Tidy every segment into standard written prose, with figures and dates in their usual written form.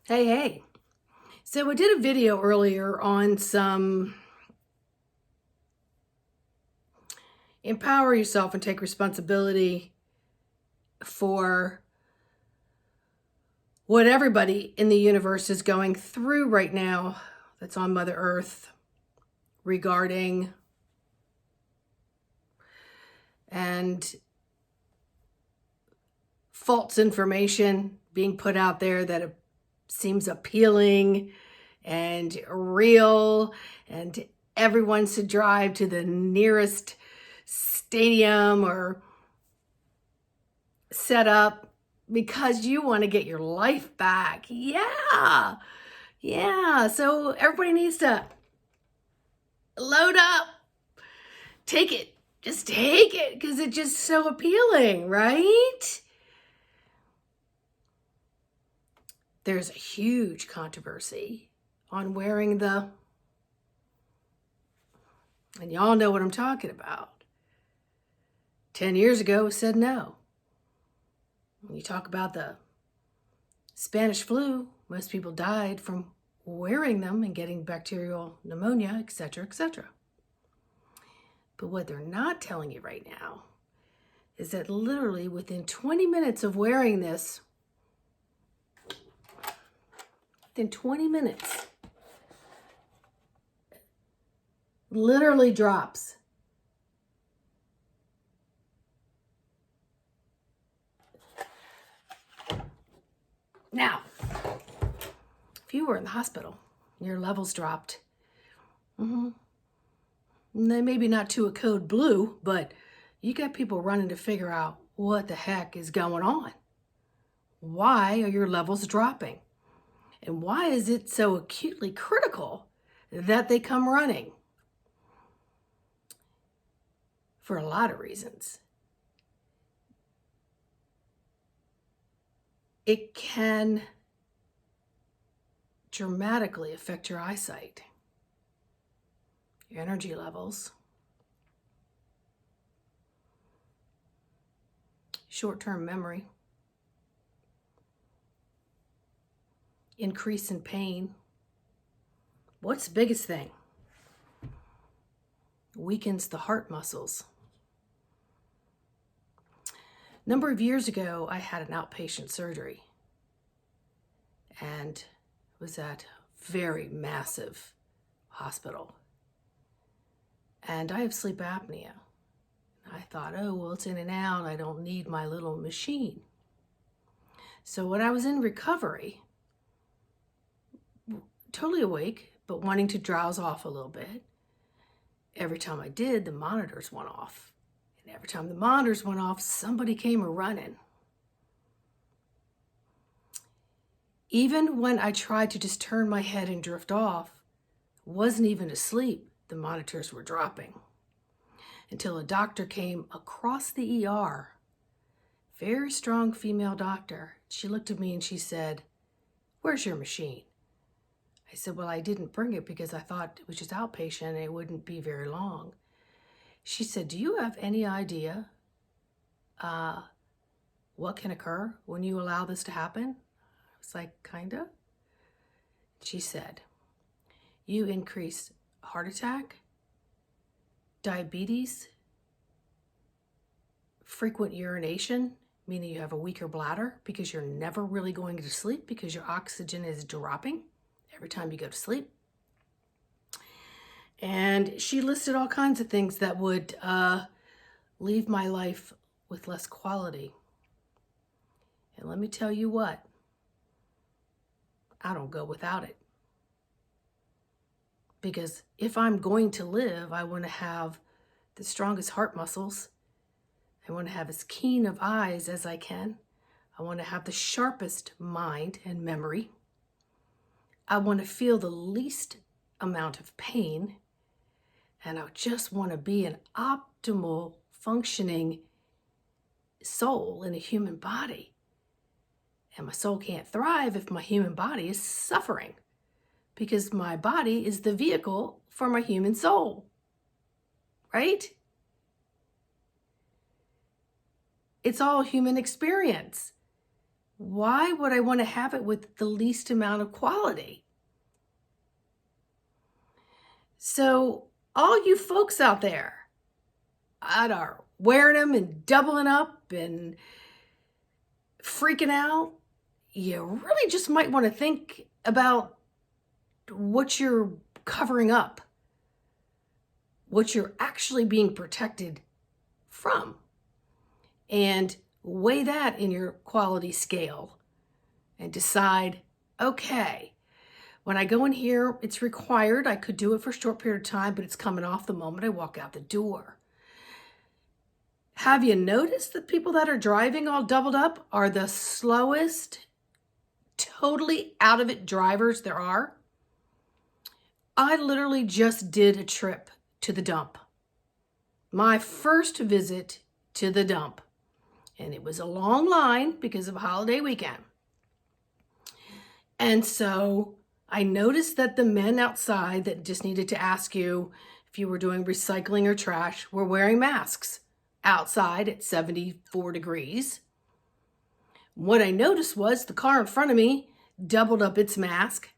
Hey, hey. So I did a video earlier on some empower yourself and take responsibility for what everybody in the universe is going through right now that's on Mother Earth regarding and false information being put out there that seems appealing and real, and everyone should drive to the nearest stadium or set up because you want to get your life back. Yeah. So everybody needs to load up, take it, just take it because it's just so appealing, right? There's a huge controversy on wearing and y'all know what I'm talking about. 10 years ago, it said no. When you talk about the Spanish flu, most people died from wearing them and getting bacterial pneumonia, etc., etc. But what they're not telling you right now is that literally within 20 minutes of wearing this, within 20 minutes, literally drops. Now, if you were in the hospital, your levels dropped, maybe not to a code blue, but you got people running to figure out what the heck is going on. Why are your levels dropping? And why is it so acutely critical that they come running? For a lot of reasons. It can dramatically affect your eyesight, your energy levels, short-term memory, increase in pain. What's the biggest thing? Weakens the heart muscles. A number of years ago, I had an outpatient surgery and was at a very massive hospital. And I have sleep apnea. I thought, oh, well, it's in and out. I don't need my little machine. So when I was in recovery, totally awake, but wanting to drowse off a little bit, every time I did, the monitors went off. And every time the monitors went off, somebody came running. Even when I tried to just turn my head and drift off, wasn't even asleep, the monitors were dropping. Until a doctor came across the ER, very strong female doctor. She looked at me and she said, "Where's your machine?" I said, "Well, I didn't bring it because I thought it was just outpatient and it wouldn't be very long." She said, "Do you have any idea what can occur when you allow this to happen?" I was like, "Kinda." She said, "You increase heart attack, diabetes, frequent urination, meaning you have a weaker bladder because you're never really going to sleep because your oxygen is dropping every time you go to sleep." And she listed all kinds of things that would leave my life with less quality. And let me tell you what, I don't go without it. Because if I'm going to live, I want to have the strongest heart muscles. I want to have as keen of eyes as I can. I want to have the sharpest mind and memory. I want to feel the least amount of pain. And I just want to be an optimal functioning soul in a human body. And my soul can't thrive if my human body is suffering, because my body is the vehicle for my human soul, right? It's all human experience. why would I want to have it with the least amount of quality? So all you folks out there that are wearing them and doubling up and freaking out, you really just might want to think about what you're covering up, what you're actually being protected from, and weigh that in your quality scale and decide, okay, when I go in here, it's required. I could do it for a short period of time, but it's coming off the moment I walk out the door. Have you noticed that people that are driving all doubled up are the slowest, totally out of it drivers there are? I literally just did a trip to the dump. My first visit to the dump. And it was a long line because of a holiday weekend. And so I noticed that the men outside that just needed to ask you if you were doing recycling or trash were wearing masks outside at 74 degrees. What I noticed was the car in front of me doubled up its mask.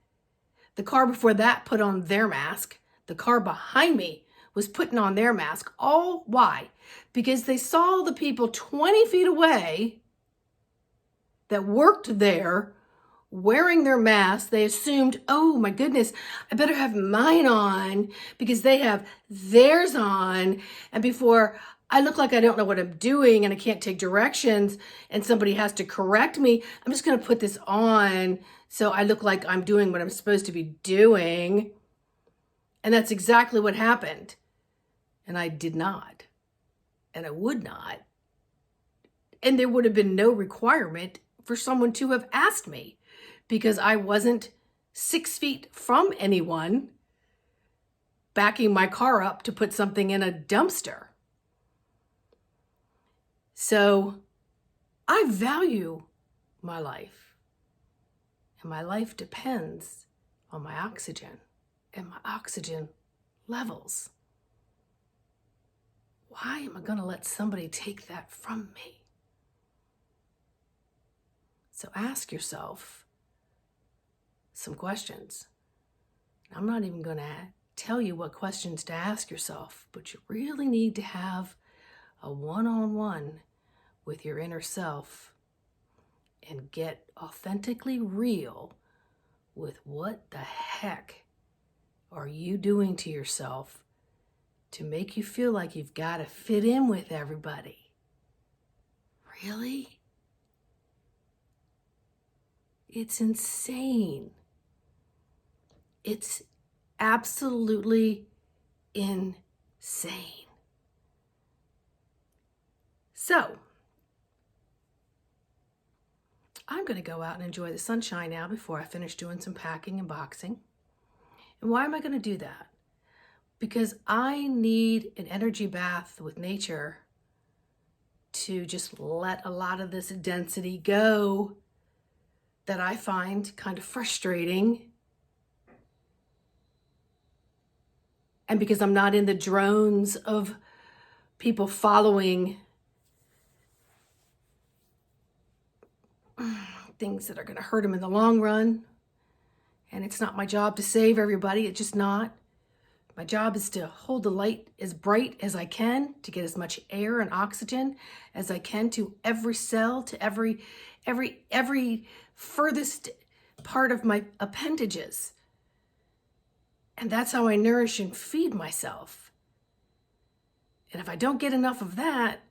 The car before that put on their mask. The car behind me was putting on their mask. All why? Because they saw the people 20 feet away that worked there wearing their masks. They assumed, oh my goodness, I better have mine on because they have theirs on. And before I look like I don't know what I'm doing and I can't take directions and somebody has to correct me, I'm just going to put this on so I look like I'm doing what I'm supposed to be doing. And that's exactly what happened. And I did not. And I would not. And there would have been no requirement for someone to have asked me because I wasn't 6 feet from anyone backing my car up to put something in a dumpster. So I value my life. And my life depends on my oxygen and my oxygen levels. Why am I going to let somebody take that from me? So ask yourself some questions. I'm not even going to tell you what questions to ask yourself, but you really need to have a one-on-one with your inner self and get authentically real with what the heck are you doing to yourself to make you feel like you've got to fit in with everybody. Really? It's insane. It's absolutely insane. So, I'm going to go out and enjoy the sunshine now before I finish doing some packing and boxing. And why am I going to do that? Because I need an energy bath with nature to just let a lot of this density go that I find kind of frustrating. And because I'm not in the drones of people following things that are going to hurt them in the long run. And it's not my job to save everybody. It's just not. My job is to hold the light as bright as I can, to get as much air and oxygen as I can to every cell, to every furthest part of my appendages. And that's how I nourish and feed myself. And if I don't get enough of that,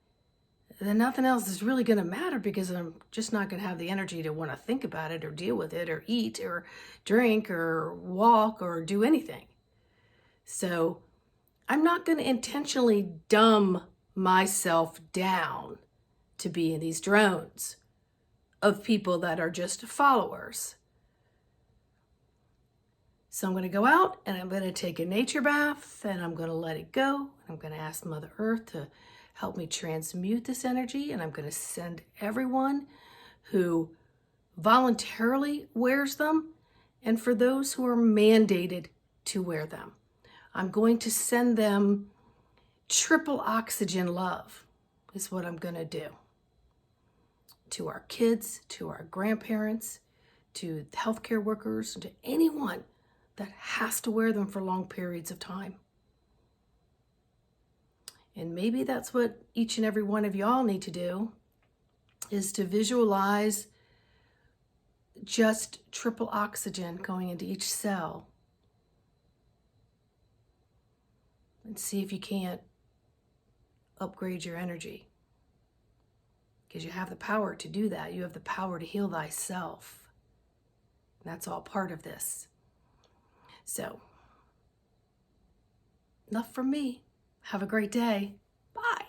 then nothing else is really going to matter because I'm just not going to have the energy to want to think about it or deal with it or eat or drink or walk or do anything. So I'm not going to intentionally dumb myself down to be in these drones of people that are just followers. So I'm going to go out and I'm going to take a nature bath and I'm going to let it go. I'm going to ask Mother Earth to help me transmute this energy, and I'm going to send everyone who voluntarily wears them and for those who are mandated to wear them. I'm going to send them triple oxygen love is what I'm going to do. to our kids, to our grandparents, to healthcare workers, and to anyone that has to wear them for long periods of time. And maybe that's what each and every one of y'all need to do, is to visualize just triple oxygen going into each cell. And see if you can't upgrade your energy. Because you have the power to do that. You have the power to heal thyself. And that's all part of this. So, enough from me. Have a great day. Bye.